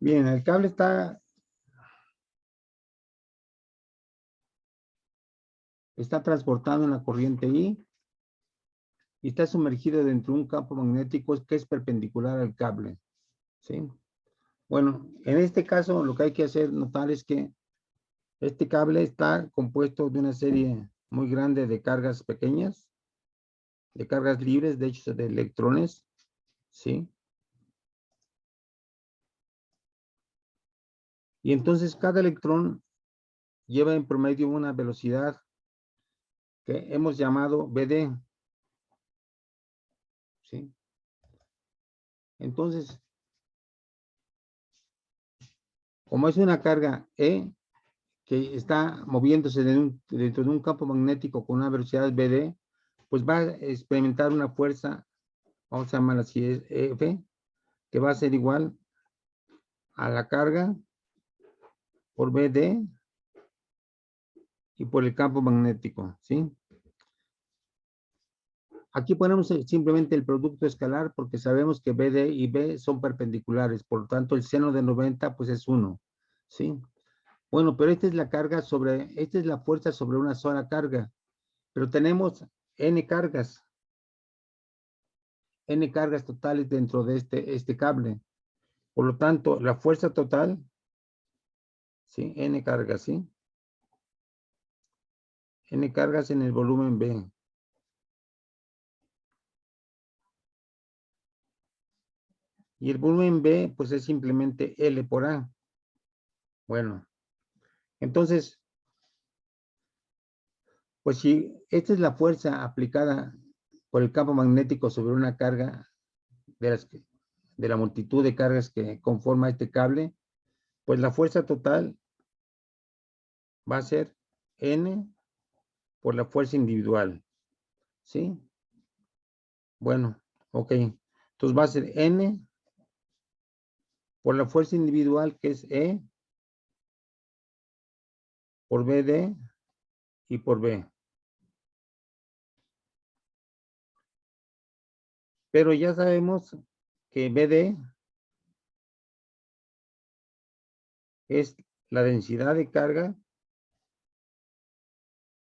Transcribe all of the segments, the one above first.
Bien, el cable está transportado en la corriente I y está sumergido dentro de un campo magnético que es perpendicular al cable, ¿sí? Bueno, en este caso lo que hay que hacer notar es que este cable está compuesto de una serie muy grande de cargas pequeñas, de cargas libres, de hecho de electrones, ¿sí? Y entonces cada electrón lleva en promedio una velocidad que hemos llamado BD, ¿sí? Entonces, como es una carga E que está moviéndose dentro de un campo magnético con una velocidad BD, pues va a experimentar una fuerza, vamos a llamarla así, F, que va a ser igual a la carga por BD y por el campo magnético, ¿sí? Aquí ponemos simplemente el producto escalar porque sabemos que BD y B son perpendiculares, por lo tanto el seno de 90 pues es 1, ¿sí? Bueno, pero esta es la carga esta es la fuerza sobre una sola carga, pero tenemos N cargas totales dentro de este cable. Por lo tanto, la fuerza total, ¿sí? N cargas, ¿sí? N cargas en el volumen B. Y el volumen B, pues es simplemente L por A. Bueno, entonces, pues si esta es la fuerza aplicada por el campo magnético sobre una carga de la multitud de cargas que conforma este cable, pues la fuerza total va a ser N por la fuerza individual, ¿sí? Bueno, ok. Entonces va a ser N por la fuerza individual que es E por BD y por B. Pero ya sabemos que BD es la densidad de carga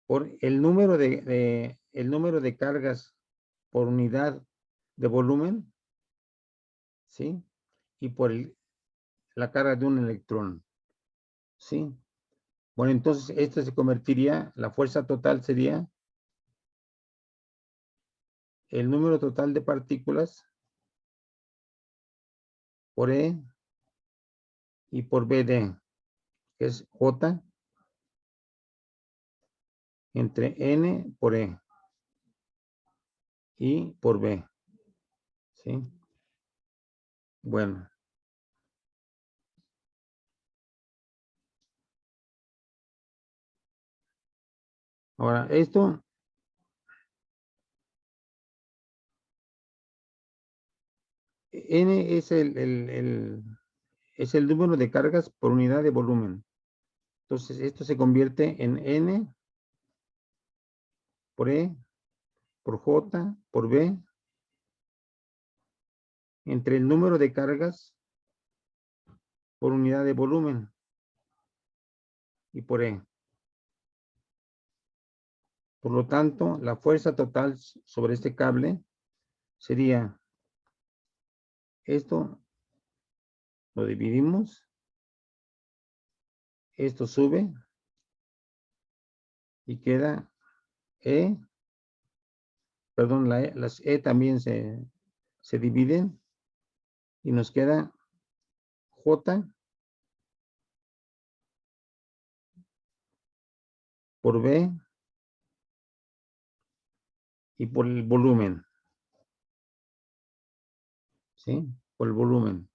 por el número de cargas por unidad de volumen, ¿sí? Y por la carga de un electrón, ¿sí? Bueno, entonces esto se convertiría, la fuerza total sería el número total de partículas por E y por BD, que es J entre N por E y por B, ¿sí? Bueno, ahora esto N es el número de cargas por unidad de volumen. Entonces, esto se convierte en N por E, por J, por B, entre el número de cargas por unidad de volumen y por E. Por lo tanto, la fuerza total sobre este cable sería esto, lo dividimos, esto sube y queda E, perdón, las E también se dividen y nos queda J por B y por el volumen, ¿sí? Por el volumen.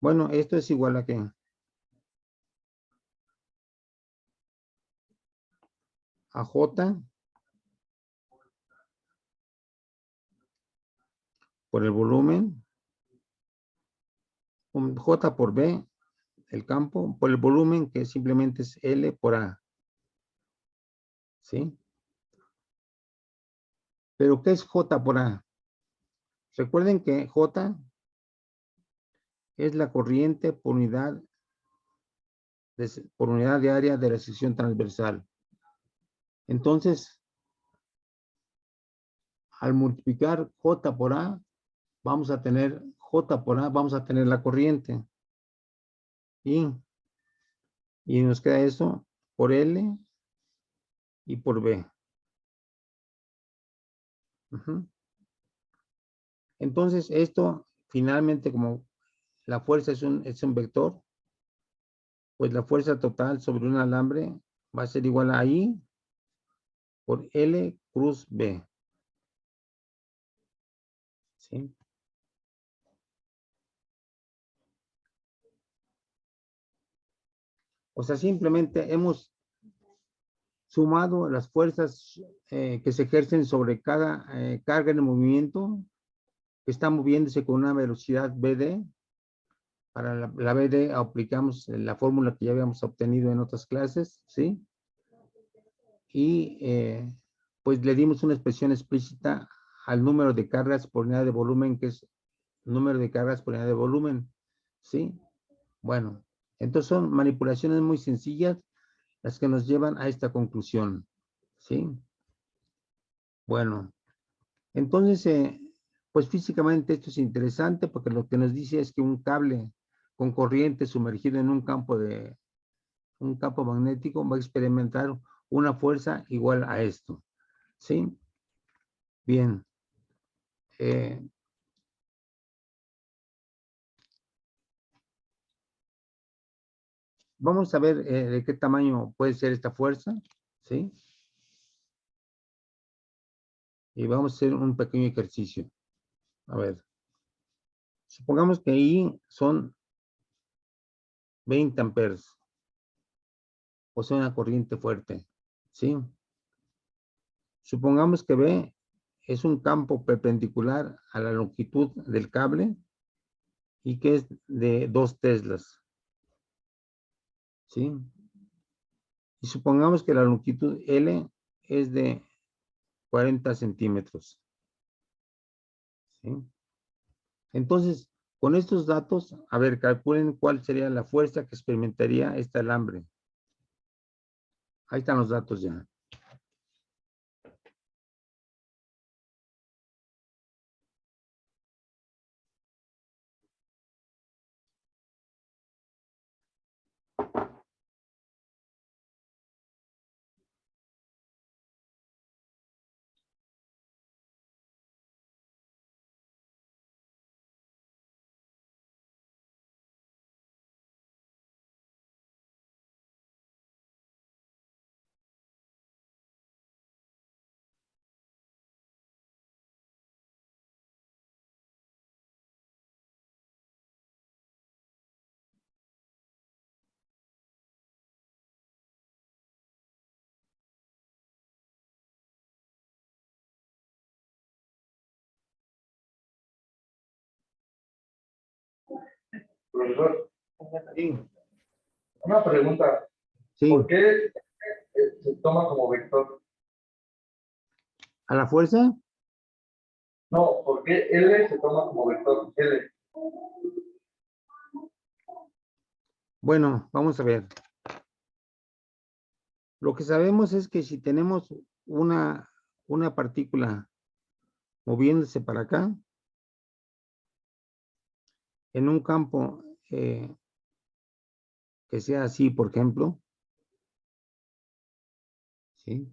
Bueno, esto es igual a que a J por el volumen, J por B, el campo, por el volumen que simplemente es L por A, ¿sí? Pero ¿qué es J por A? Recuerden que J es la corriente por unidad de área de la sección transversal. Entonces, al multiplicar J por A, vamos a tener J por A, vamos a tener la corriente. Y nos queda eso por L y por B. Entonces, esto finalmente, como la fuerza es un vector, pues la fuerza total sobre un alambre va a ser igual a I por L cruz B. ¿Sí? O sea, simplemente hemos sumado las fuerzas que se ejercen sobre cada carga en movimiento que está moviéndose con una velocidad BD. Para la BD aplicamos la fórmula que ya habíamos obtenido en otras clases, ¿sí? Y pues le dimos una expresión explícita al número de cargas por unidad de volumen, que es número de cargas por unidad de volumen, ¿sí? Bueno, entonces son manipulaciones muy sencillas las que nos llevan a esta conclusión, ¿sí? Bueno, entonces, pues físicamente esto es interesante porque lo que nos dice es que un cable con corriente sumergido en un campo magnético va a experimentar una fuerza igual a esto, ¿sí? Bien. Vamos a ver de qué tamaño puede ser esta fuerza, ¿sí? Y vamos a hacer un pequeño ejercicio. A ver, supongamos que I son 20 amperes, o sea, una corriente fuerte, ¿sí? Supongamos que B es un campo perpendicular a la longitud del cable y que es de 2 teslas, ¿sí? Y supongamos que la longitud L es de 40 centímetros, ¿sí? Entonces, con estos datos, a ver, calculen cuál sería la fuerza que experimentaría este alambre. Ahí están los datos ya. Profesor, Sí, una pregunta. sí. ¿Por qué se toma como vector? ¿A la fuerza? No, ¿por qué L se toma como vector? L. Bueno, vamos a ver. Lo que sabemos es que si tenemos una partícula moviéndose para acá, en un campo que sea así, por ejemplo, ¿sí?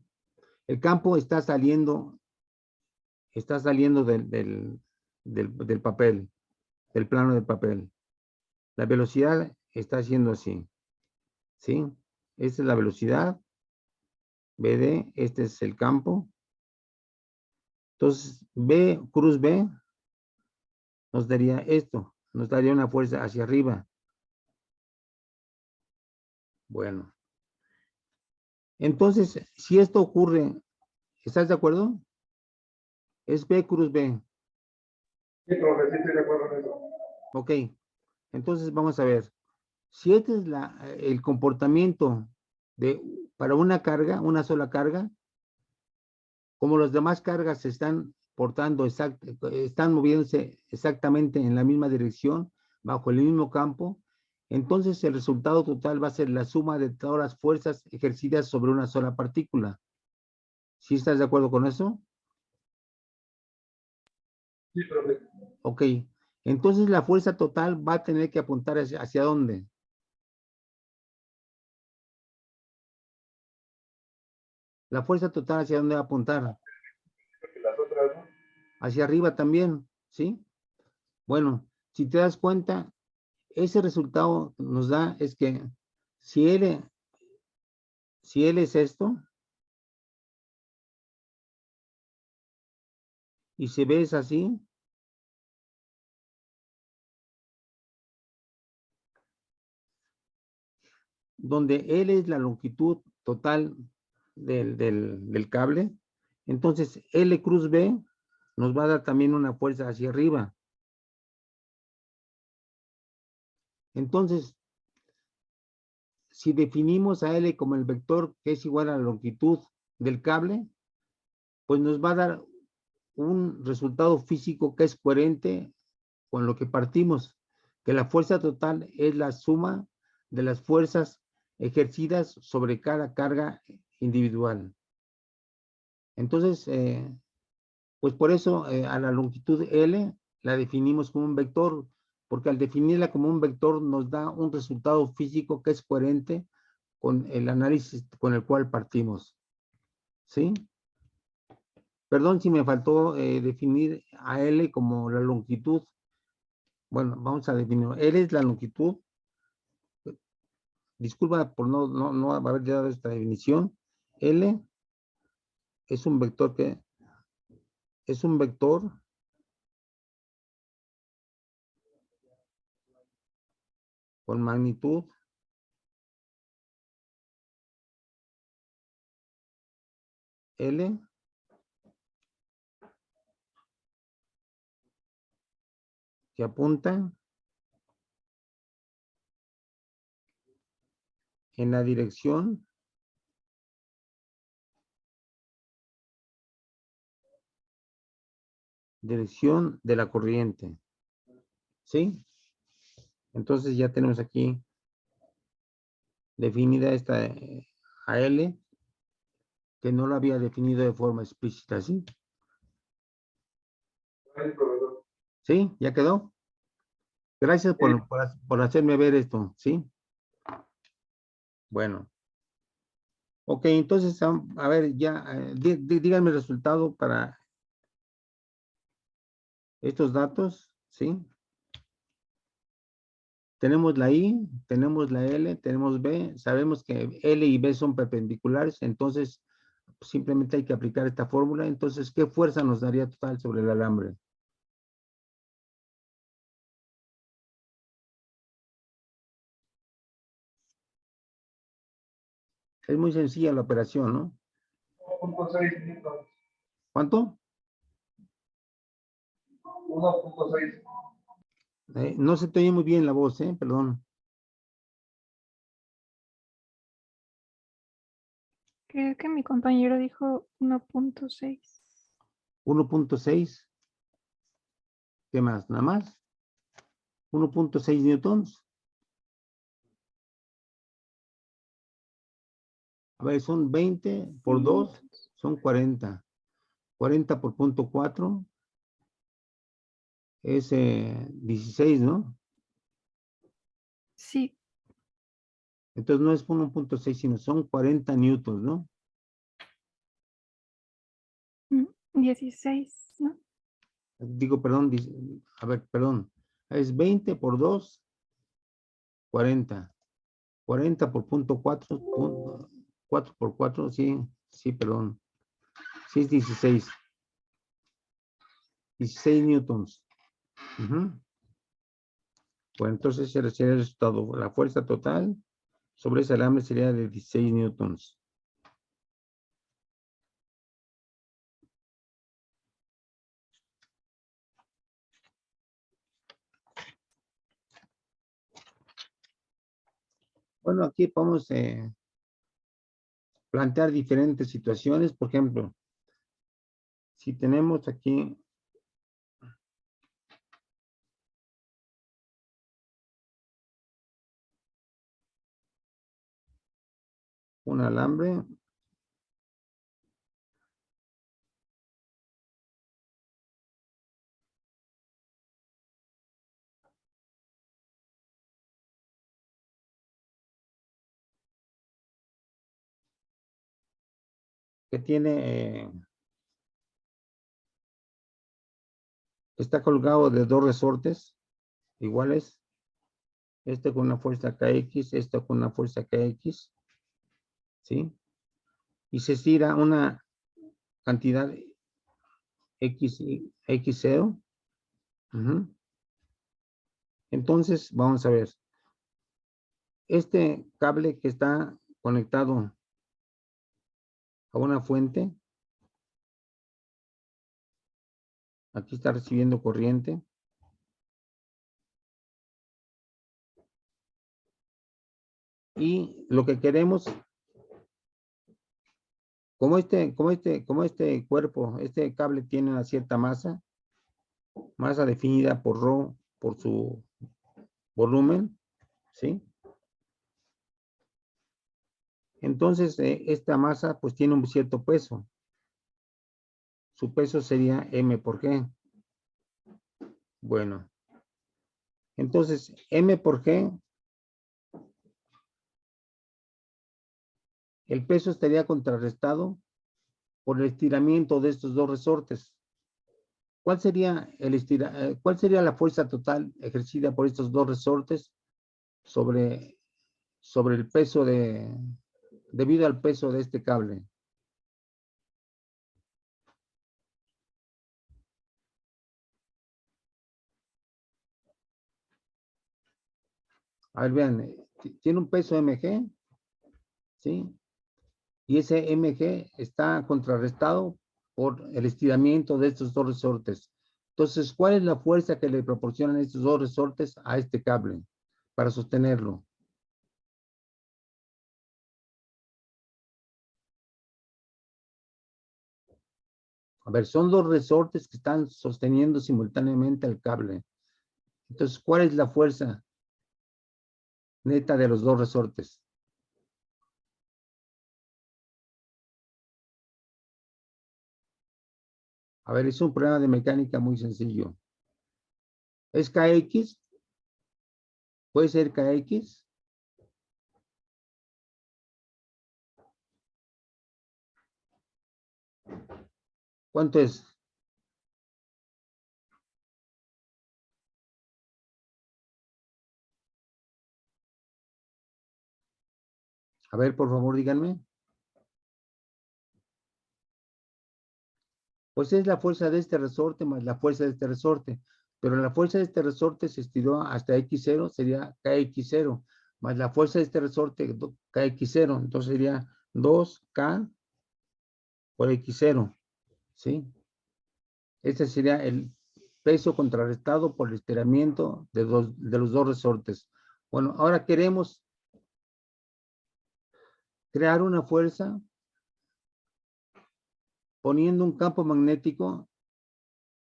El campo está saliendo del papel, del plano del papel. La velocidad está haciendo así, ¿sí? Esta es la velocidad, BD, este es el campo. Entonces, B, cruz B, nos daría esto, nos daría una fuerza hacia arriba. Bueno, entonces, si esto ocurre, ¿estás de acuerdo? Es B cruz B. Sí, profe, sí estoy de acuerdo en eso. Ok, entonces vamos a ver. Si este es el comportamiento para una carga, una sola carga, como las demás cargas están portando están moviéndose exactamente en la misma dirección, bajo el mismo campo, entonces el resultado total va a ser la suma de todas las fuerzas ejercidas sobre una sola partícula. ¿Sí estás de acuerdo con eso? Sí, profe. Ok. Entonces la fuerza total va a tener que apuntar hacia dónde. La fuerza total hacia dónde va a apuntar. Porque las otras no. Hacia arriba también, ¿sí? Bueno, si te das cuenta, ese resultado nos da es que si si L es esto, y si B es así, donde L es la longitud total del cable, entonces L cruz B nos va a dar también una fuerza hacia arriba. Entonces, si definimos a L como el vector que es igual a la longitud del cable, pues nos va a dar un resultado físico que es coherente con lo que partimos, que la fuerza total es la suma de las fuerzas ejercidas sobre cada carga individual. Entonces, pues por eso a la longitud L la definimos como un vector, porque al definirla como un vector nos da un resultado físico que es coherente con el análisis con el cual partimos. ¿Sí? Perdón si me faltó definir a L como la longitud. Bueno, vamos a definirlo. L es la longitud. Disculpa por no haber dado esta definición. L es un vector que es un vector con magnitud L que apunta en la dirección de la corriente. ¿Sí? Entonces ya tenemos aquí definida esta a L, que no lo había definido de forma explícita. ¿Sí? Ay, profesor. ¿Sí? ¿Ya quedó? Gracias por hacerme ver esto. ¿Sí? Bueno. Ok, entonces, a ver, ya, díganme el resultado para estos datos, ¿sí? Tenemos la I, tenemos la L, tenemos B, sabemos que L y B son perpendiculares, entonces simplemente hay que aplicar esta fórmula. Entonces, ¿qué fuerza nos daría total sobre el alambre? Es muy sencilla la operación, ¿no? 1.6 newtons. ¿Cuánto? 1.6. No se te oye muy bien la voz, perdón. Creo que mi compañero dijo 1.6. 1.6. ¿Qué más? ¿Nada más? 1.6 newtons. A ver, son 20 por 2, son 40. 40 por punto 4 es 16, ¿no? Sí, Entonces no es 1.6, sino son 40 newtons, ¿no? 16, ¿no? Digo, perdón, a ver, perdón. Es 20 por 2, 40. 40 por punto 4, 4 por 4, sí, sí, perdón. Sí es 16. 16 newtons. Bueno, entonces ese sería el resultado. La fuerza total sobre ese alambre sería de 16 newtons. Bueno, aquí podemos plantear diferentes situaciones. Por ejemplo, Si tenemos aquí un alambre, que tiene, está colgado de dos resortes iguales, este con una fuerza KX, esto con una fuerza KX, ¿sí? Y se estira una cantidad X0. Entonces, vamos a ver. Este cable que está conectado a una fuente, aquí está recibiendo corriente. Y lo que queremos, como este cuerpo, este cable tiene una cierta masa definida por ρ, por su volumen, ¿sí? Entonces, esta masa pues tiene un cierto peso. Su peso sería m por g. Bueno, entonces m por g, el peso estaría contrarrestado por el estiramiento de estos dos resortes. ¿Cuál sería la fuerza total ejercida por estos dos resortes sobre el peso debido al peso de este cable? A ver, vean, tiene un peso mg, ¿sí? Y ese mg está contrarrestado por el estiramiento de estos dos resortes. Entonces, ¿cuál es la fuerza que le proporcionan estos dos resortes a este cable para sostenerlo? A ver, son dos resortes que están sosteniendo simultáneamente el cable. Entonces, ¿cuál es la fuerza neta de los dos resortes? A ver, es un problema de mecánica muy sencillo. ¿Es KX? ¿Puede ser KX? ¿Cuánto es? A ver, por favor, díganme. Pues es la fuerza de este resorte más la fuerza de este resorte. Pero la fuerza de este resorte se estiró hasta X0, sería KX0, más la fuerza de este resorte KX0. Entonces sería 2K por X0, ¿sí? Este sería el peso contrarrestado por el estiramiento de los dos resortes. Bueno, ahora queremos crear una fuerza poniendo un campo magnético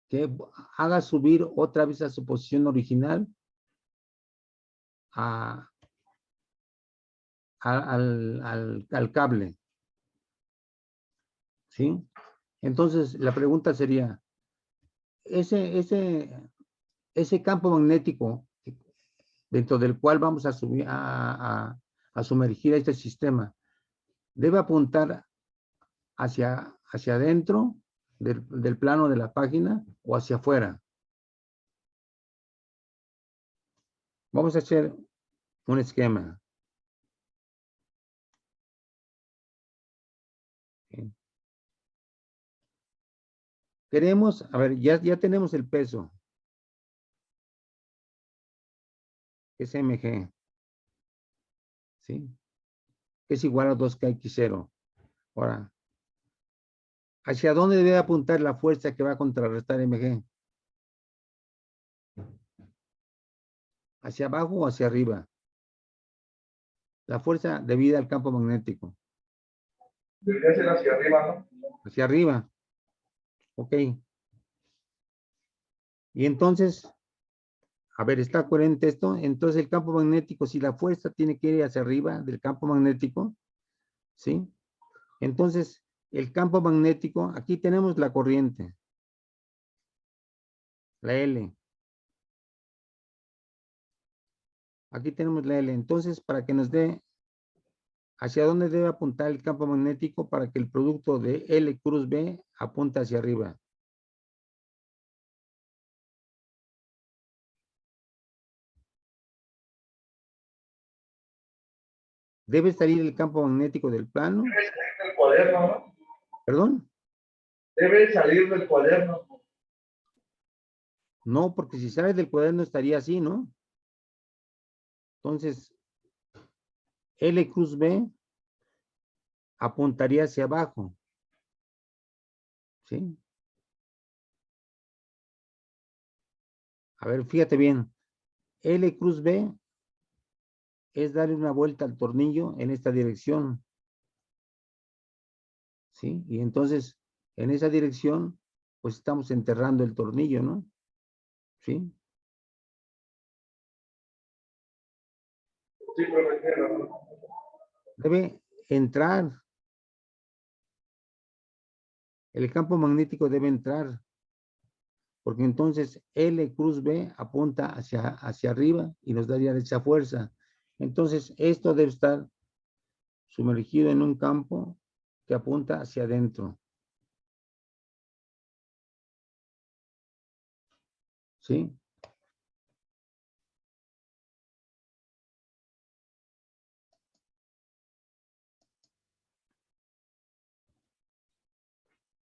que haga subir otra vez a su posición original al cable, ¿sí? Entonces, la pregunta sería, ese campo magnético dentro del cual vamos a subir, a sumergir a este sistema, debe apuntar hacia adentro del plano de la página o hacia afuera. Vamos a hacer un esquema. ¿Sí? Queremos, a ver, ya tenemos el peso, que es mg, ¿sí? Que es igual a 2kx0. Ahora, ¿hacia dónde debe apuntar la fuerza que va a contrarrestar mg? ¿Hacia abajo o hacia arriba? La fuerza debida al campo magnético. Debería ser hacia arriba, ¿no? Hacia arriba. Ok. Y entonces, a ver, ¿está coherente esto? Entonces el campo magnético, si la fuerza tiene que ir hacia arriba del campo magnético, ¿sí? Entonces, el campo magnético, aquí tenemos la corriente, la L. Aquí tenemos la L. Entonces, para que nos dé hacia dónde debe apuntar el campo magnético para que el producto de L cruz B apunte hacia arriba. Debe salir el campo magnético del plano. Debe salir del cuaderno, ¿no? ¿Perdón? Debe salir del cuaderno. No, porque si sale del cuaderno estaría así, ¿no? Entonces, L cruz B apuntaría hacia abajo. ¿Sí? A ver, fíjate bien. L cruz B es darle una vuelta al tornillo en esta dirección. ¿Sí? Y entonces, en esa dirección, pues estamos enterrando el tornillo, ¿no? ¿Sí? Sí, profesor. Debe entrar. El campo magnético debe entrar. Porque entonces L cruz B apunta hacia arriba y nos daría esa fuerza. Entonces, esto debe estar sumergido en un campo que apunta hacia adentro. ¿Sí?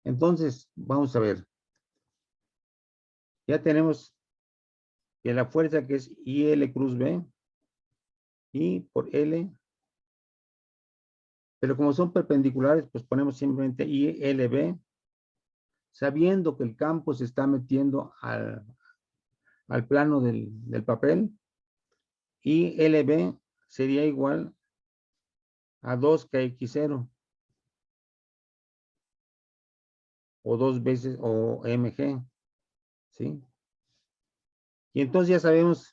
Entonces, vamos a ver. Ya tenemos que la fuerza que es IL cruz B, I por L, pero como son perpendiculares, pues ponemos simplemente ILB, sabiendo que el campo se está metiendo al plano del papel, ILB sería igual a 2KX0 o 2 veces o MG, ¿sí? Y entonces ya sabemos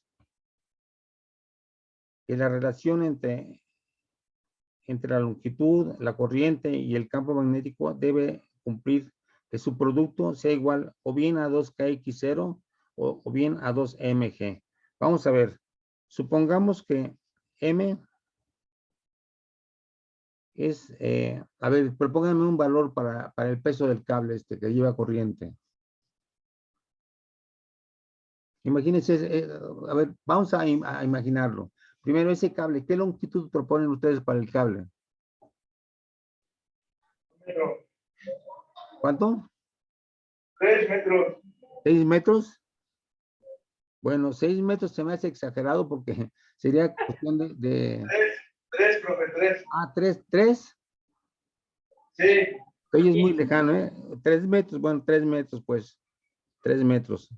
que la relación entre la longitud, la corriente y el campo magnético debe cumplir que su producto sea igual o bien a 2KX0 o bien a 2MG. Vamos a ver, supongamos que M es, a ver, propónganme un valor para el peso del cable este que lleva corriente. Imagínense, a ver, vamos a imaginarlo. Primero, ese cable, ¿qué longitud proponen ustedes para el cable? Pero, ¿Cuánto? 3 metros. ¿6 metros? Bueno, 6 metros se me hace exagerado porque sería cuestión de 3, profe, 3. 3. Sí. Oye, es muy lejano, ¿eh? 3 metros, bueno, 3 metros, pues, 3 metros.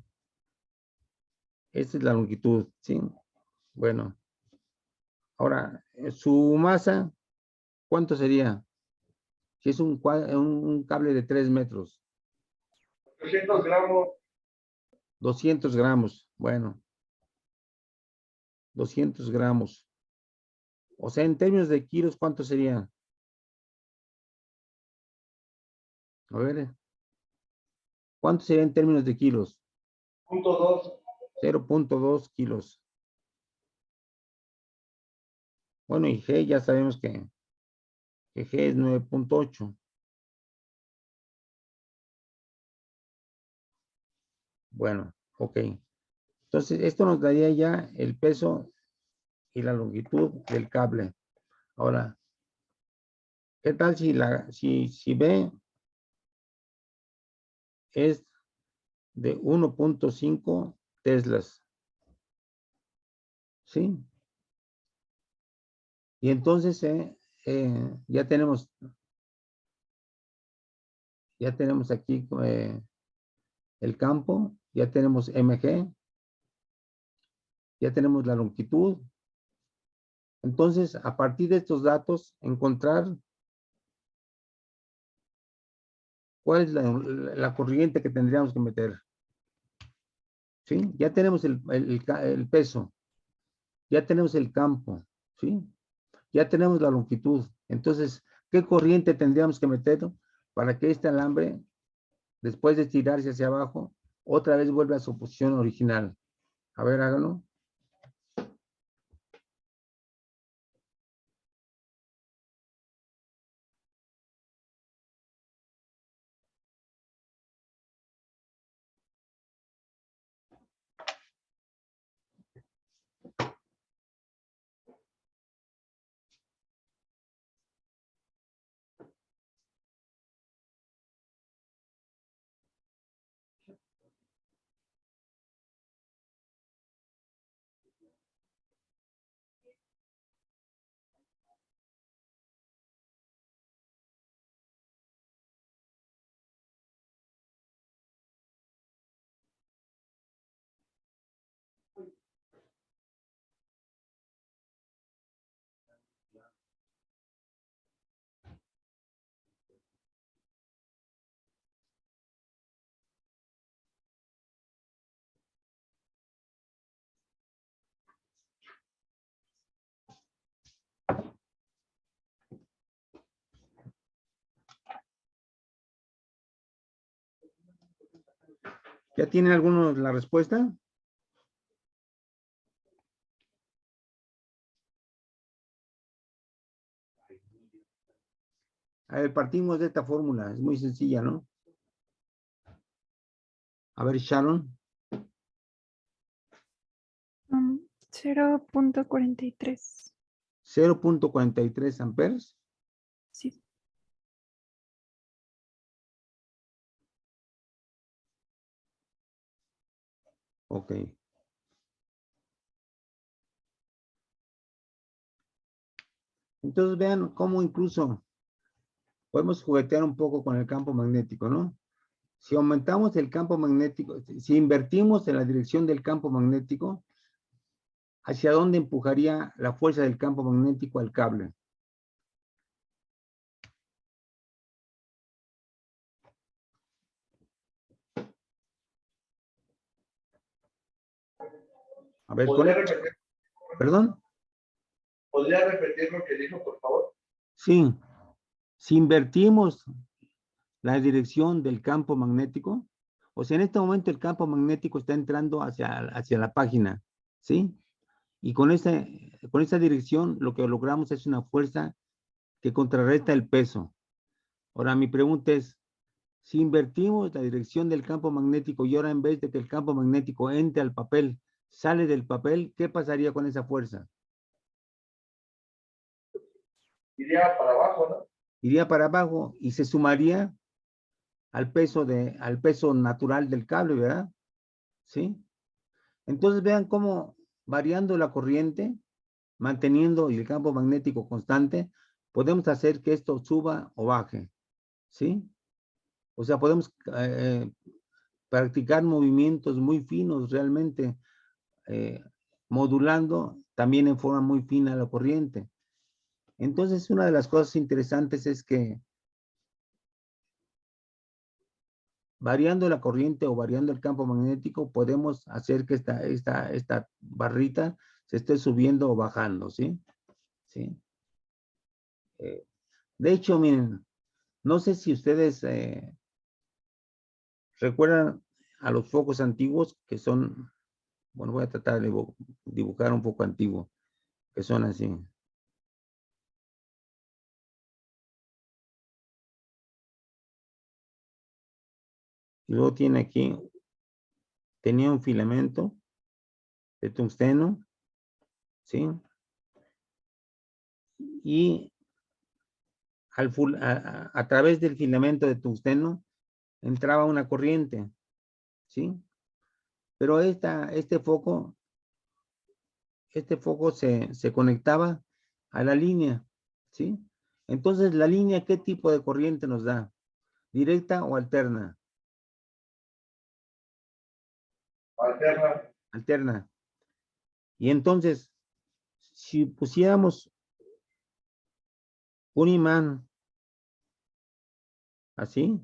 Esta es la longitud, ¿sí? Bueno, ahora, su masa, ¿cuánto sería? Si es un cable de 3 metros. 200 gramos. 200 gramos, bueno, 200 gramos. O sea, en términos de kilos, ¿cuánto sería? A ver, ¿cuánto sería en términos de kilos? .2. 0.2 kilos. Bueno, y G ya sabemos que G es 9.8. Bueno, ok. Entonces, esto nos daría ya el peso y la longitud del cable. Ahora, ¿qué tal si B es de 1.5 teslas? ¿Sí? Y entonces ya tenemos aquí el campo, ya tenemos MG, ya tenemos la longitud. Entonces, a partir de estos datos, encontrar ¿Cuál es la corriente que tendríamos que meter? ¿Sí? Ya tenemos el peso, ya tenemos el campo, ¿sí? Ya tenemos la longitud. Entonces, ¿qué corriente tendríamos que meter para que este alambre, después de estirarse hacia abajo, otra vez vuelva a su posición original? A ver, háganlo. ¿Ya tienen algunos la respuesta? A ver, partimos de esta fórmula. Es muy sencilla, ¿no? A ver, Sharon. 0.43. 0.43 amperes. Sí. Ok. Entonces vean cómo incluso podemos juguetear un poco con el campo magnético, ¿no? Si aumentamos el campo magnético, si invertimos en la dirección del campo magnético, ¿hacia dónde empujaría la fuerza del campo magnético al cable? A ver, ¿perdón? ¿Podría repetir lo que dijo, por favor? Sí. Si invertimos la dirección del campo magnético, o sea, en este momento el campo magnético está entrando hacia la página, ¿sí? Y con esa dirección lo que logramos es una fuerza que contrarresta el peso. Ahora, mi pregunta es, si invertimos la dirección del campo magnético y ahora en vez de que el campo magnético entre al papel, sale del papel, ¿qué pasaría con esa fuerza? Iría para abajo, ¿no? Iría para abajo y se sumaría al peso natural del cable, ¿verdad? ¿Sí? Entonces vean cómo variando la corriente, manteniendo el campo magnético constante, podemos hacer que esto suba o baje, ¿sí? O sea, podemos practicar movimientos muy finos realmente, modulando también en forma muy fina la corriente. Entonces, una de las cosas interesantes es que variando la corriente o variando el campo magnético, podemos hacer que esta barrita se esté subiendo o bajando, ¿sí? ¿Sí? De hecho, miren, no sé si ustedes recuerdan a los focos antiguos que son, bueno, voy a tratar de dibujar un poco antiguo, que son así. Y luego tiene aquí, tenía un filamento de tungsteno, ¿sí? Y a través del filamento de tungsteno entraba una corriente, ¿sí? Pero este foco se conectaba a la línea, ¿sí? Entonces, la línea, ¿qué tipo de corriente nos da? ¿Directa o alterna? Alterna. Alterna. Y entonces, si pusiéramos un imán así,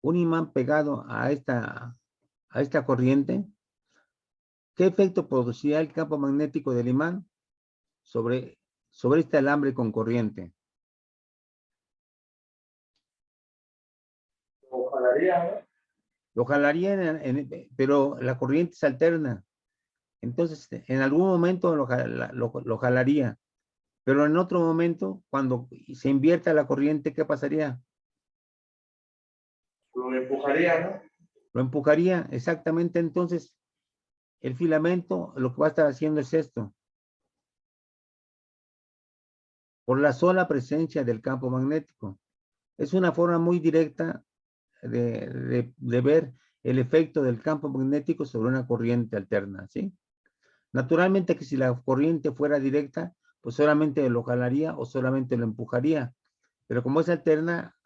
un imán pegado a esta corriente, ¿qué efecto producirá el campo magnético del imán sobre este alambre con corriente? Lo jalaría, ¿no? Lo jalaría, pero la corriente se alterna. Entonces, en algún momento lo jalaría, pero en otro momento, cuando se invierta la corriente, ¿qué pasaría? Lo empujaría, ¿no? Lo empujaría, exactamente. Entonces, el filamento lo que va a estar haciendo es esto. Por la sola presencia del campo magnético. Es una forma muy directa de ver el efecto del campo magnético sobre una corriente alterna, ¿sí? Naturalmente que si la corriente fuera directa, pues solamente lo jalaría o solamente lo empujaría. Pero como es alterna,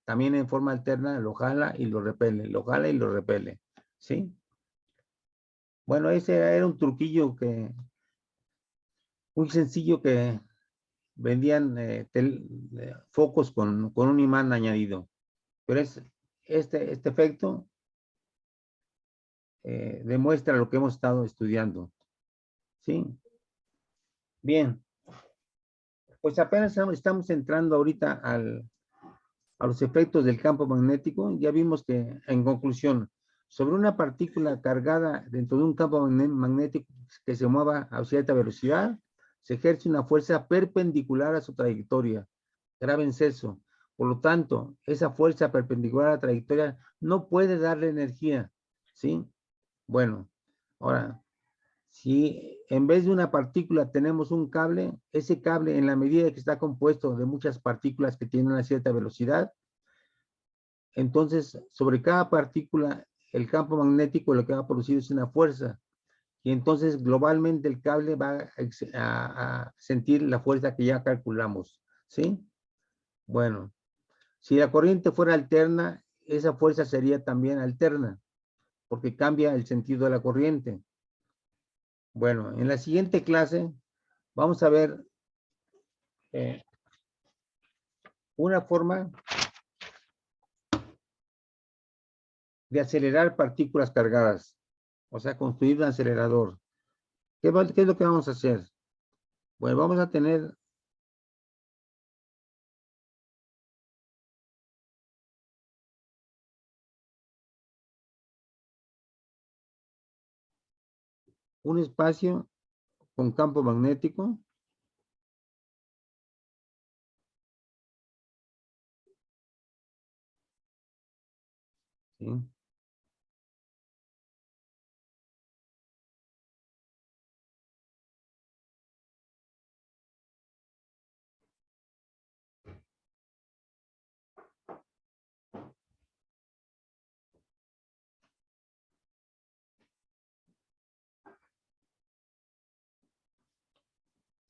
también en forma alterna lo jala y lo repele, lo jala y lo repele, ¿sí? Bueno, ese era un truquillo muy sencillo que vendían focos con un imán añadido. Pero este efecto demuestra lo que hemos estado estudiando, ¿sí? Bien, pues apenas estamos entrando ahorita a los efectos del campo magnético. Ya vimos que, en conclusión, sobre una partícula cargada dentro de un campo magnético que se mueva a cierta velocidad, se ejerce una fuerza perpendicular a su trayectoria. Grábense eso. Por lo tanto, esa fuerza perpendicular a la trayectoria no puede darle energía, ¿sí? Bueno, ahora, si en vez de una partícula tenemos un cable, ese cable, en la medida que está compuesto de muchas partículas que tienen una cierta velocidad, entonces sobre cada partícula el campo magnético lo que va a producir es una fuerza, y entonces globalmente el cable va a sentir la fuerza que ya calculamos, ¿sí? Bueno, si la corriente fuera alterna, esa fuerza sería también alterna, porque cambia el sentido de la corriente. Bueno, en la siguiente clase vamos a ver una forma de acelerar partículas cargadas, o sea, construir un acelerador. ¿Qué es lo que vamos a hacer? Bueno, vamos a tener un espacio con campo magnético. ¿Sí?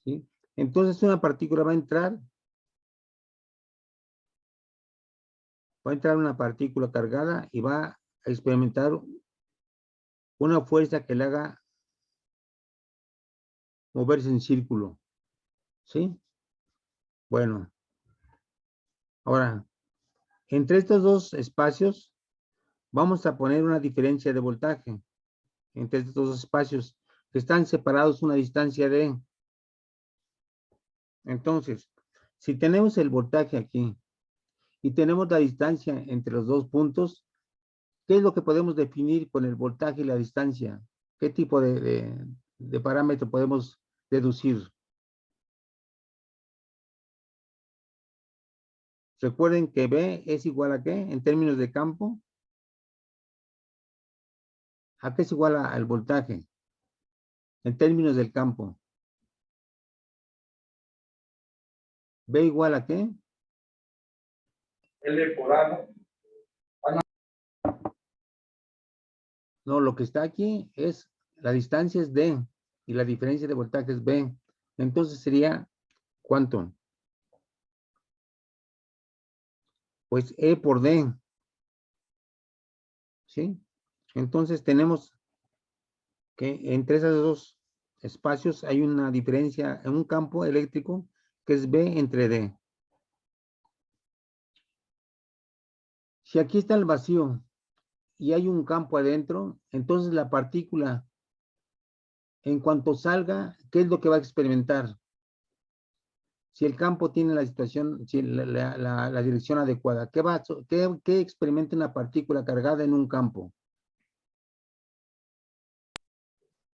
¿Sí? Entonces una partícula va a entrar una partícula cargada y va a experimentar una fuerza que le haga moverse en círculo, ¿sí? Bueno, ahora, entre estos dos espacios vamos a poner una diferencia de voltaje entre estos dos espacios que están separados una distancia de. Entonces, si tenemos el voltaje aquí y tenemos la distancia entre los dos puntos, ¿qué es lo que podemos definir con el voltaje y la distancia? ¿Qué tipo de parámetro podemos deducir? Recuerden que B es igual a ¿qué? En términos de campo. ¿A qué es igual al voltaje? En términos del campo. ¿B igual a qué? L por A, ¿no? No, lo que está aquí es, la distancia es D y la diferencia de voltaje es B. Entonces sería, ¿cuánto? Pues E por D. ¿Sí? Entonces tenemos que entre esos dos espacios hay una diferencia en un campo eléctrico que es B entre D. Si aquí está el vacío y hay un campo adentro, entonces la partícula, en cuanto salga, ¿qué es lo que va a experimentar? Si el campo tiene la situación, si la dirección adecuada, ¿qué experimenta una partícula cargada en un campo?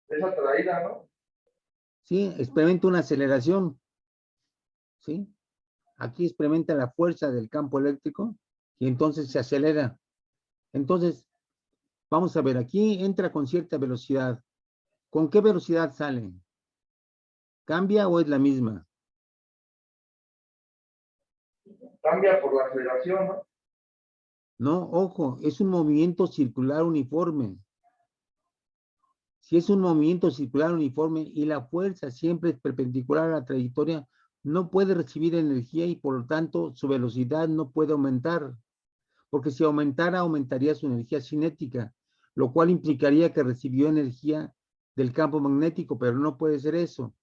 Es atraída, ¿no? Sí, experimenta una aceleración, ¿sí? Aquí experimenta la fuerza del campo eléctrico y entonces se acelera. Entonces, vamos a ver, aquí entra con cierta velocidad. ¿Con qué velocidad sale? ¿Cambia o es la misma? Cambia por la aceleración, ¿no? No, ojo, es un movimiento circular uniforme. Si es un movimiento circular uniforme y la fuerza siempre es perpendicular a la trayectoria, no puede recibir energía y por lo tanto su velocidad no puede aumentar. Porque si aumentara, aumentaría su energía cinética, lo cual implicaría que recibió energía del campo magnético, pero no puede ser eso.